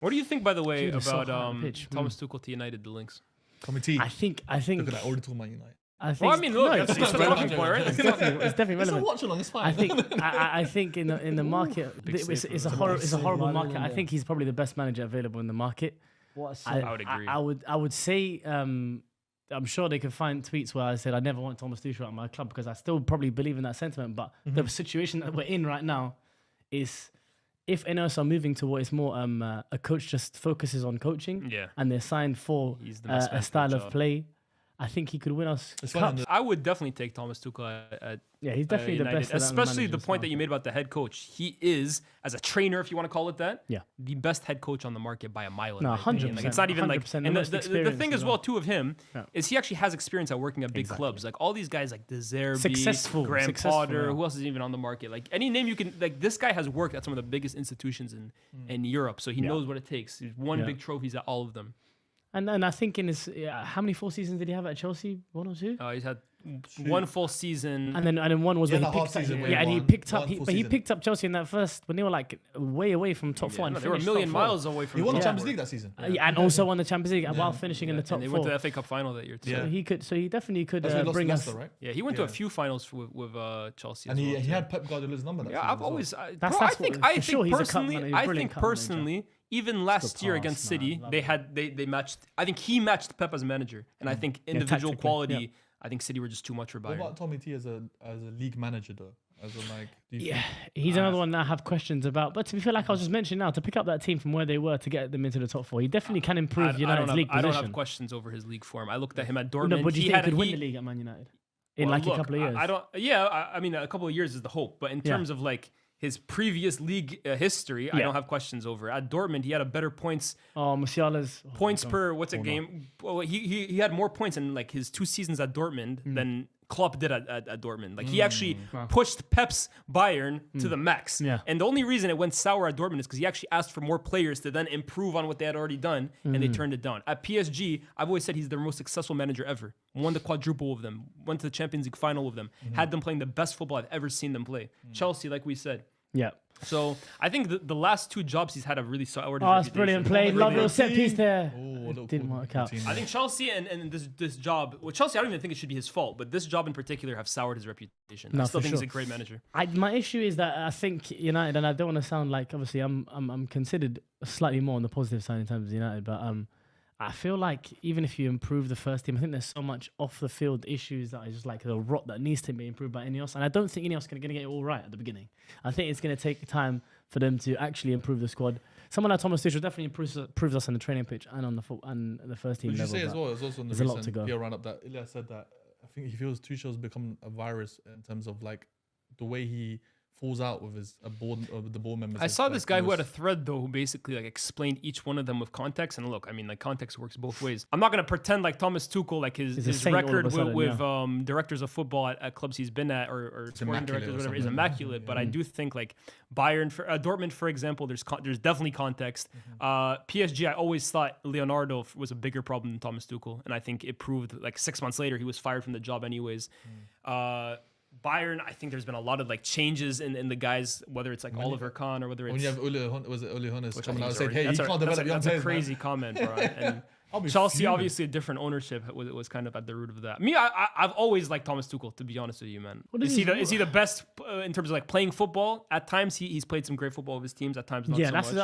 What do you think, by the way, Dude, about pitch. Thomas Tuchel to United, the links? Committee. I think. Look at that. Already talking about United. I think. Well, I mean, look, no, it's a talking point, right? it's definitely It's not relevant. watch along. It's fine. I think in the market, it's a horrible market. I London. think he's probably the best manager available in the market. What a I would agree. I would say. I'm sure they could find tweets where I said I never want Thomas Tuchel at my club because I still probably believe in that sentiment. But the situation that we're in right now is if NOS are moving to what is more a coach just focuses on coaching and they're signed for He's the best man a for style the of job. play, I think he could win us It's cups. fine. I would definitely take Thomas Tuchel at Yeah, he's definitely the United, best. at that especially the manager's point that market. you made about the head coach. He is, as a trainer, if you want to call it that, Yeah. the best head coach on the market by a mile. in No, my opinion. 100%, Like, it's not even like. 100%, And the the, most the experience thing as as well. well too of him is he actually has experience at working at big clubs. Like all these guys, like De Zerbi, Successful, Graham successful, Potter. yeah. Who else is even on the market? Like any name you can. Like this guy has worked at some of the biggest institutions in Europe, so he knows what it takes. He's won big trophies at all of them. And I think in his how many full seasons did he have at Chelsea? 1 or 2? He's had one full season. And then one was Yeah, where the he half picked up. season where Yeah, he and he won picked up. one full But he season. picked up Chelsea in that first when they were like way away from top 4. And they were a finished million top 4. miles away from. He won the top Champions four. League that season. And also won the Champions League while finishing in the top And they 4. went to the FA Cup final that year too. Yeah. So he could. So he definitely could That's when he lost bring to us. Leicester, right? Yeah, he went to a few finals with Chelsea. And as well, he too. had Pep Guardiola's number. That Yeah, season I've as well. always. That's I what- think. for I think sure he's a cup personally. manager, I brilliant think cup manager. personally, even last year pass, against man, City, love they matched. I think he matched Pep as a manager, and I think individual tactically, quality. yeah. I think City were just too much for What Bayern. about Tommy T as a league manager though? As in like, do you Yeah, he's another one that I have questions about. But to be fair, like I was just mentioning now, to pick up that team from where they were to get them into the top 4, he definitely can improve United's league I don't position. have questions over his league form. I looked at him at No, Dortmund. but do you he think had he could win the league at Man United in Well, like look, a couple of years? I don't. Yeah, I mean, a couple of years is the hope, but in terms of like his previous league history, I don't have questions over. At Dortmund, he had a better points Musiala's per what's a game. Well, he had more points in like his 2 seasons at Dortmund than Klopp did at Dortmund. Like he actually pushed Pep's Bayern to the max. Yeah. And the only reason it went sour at Dortmund is because he actually asked for more players to then improve on what they had already done, and they turned it down. At PSG, I've always said he's their most successful manager ever. Won the quadruple with them, went to the Champions League final with them, had them playing the best football I've ever seen them play. Chelsea, like we said. Yeah. So I think the last 2 jobs he's had have really soured his Oh, it's reputation. brilliant play. Love little set piece there. Oh, Didn't work out. I think Chelsea and this job. Well, Chelsea, I don't even think it should be his fault, but this job in particular have soured his reputation. No, I still for think he's sure. a great manager. My issue is that I think United, and I don't want to sound like obviously I'm considered slightly more on the positive side in terms of United, but I feel like even if you improve the first team, I think there's so much off the field issues that are just like the rot that needs to be improved by Ineos, and I don't think Ineos are going to get it all right at the beginning. I think it's going to take time for them to actually improve the squad. Someone like Thomas Tuchel definitely improves us on the training pitch and on the first team Would you level. say as well? There's also in the there's a lot to recent go. PR roundup that Ilya said that I think he feels Tuchel's become a virus in terms of like the way he falls out with his the board members. I saw this guy who had a thread though, who basically like explained each one of them with context. And look, I mean, like context works both ways. I'm not gonna pretend like Thomas Tuchel, like his saint all of a record sudden, with directors of football at clubs he's been at or sporting directors, whatever, is immaculate. But I do think like Bayern, Dortmund, for example, there's definitely context. PSG, I always thought Leonardo was a bigger problem than Thomas Tuchel, and I think it proved like 6 months later he was fired from the job anyways. Bayern, I think there's been a lot of like changes in the guys, whether it's like Oliver Kahn or whether it's when you have Uli Hoeneß coming out and is saying, already- "Hey, you can't develop young that's a players." crazy comment, bro. And I'll be Chelsea, fuming. obviously, a different ownership was kind of at the root of that. Me, I've always liked Thomas Tuchel, to be honest with you, man. Is he the best in terms of like playing football? At times, he's played some great football with his teams. At times, not so much.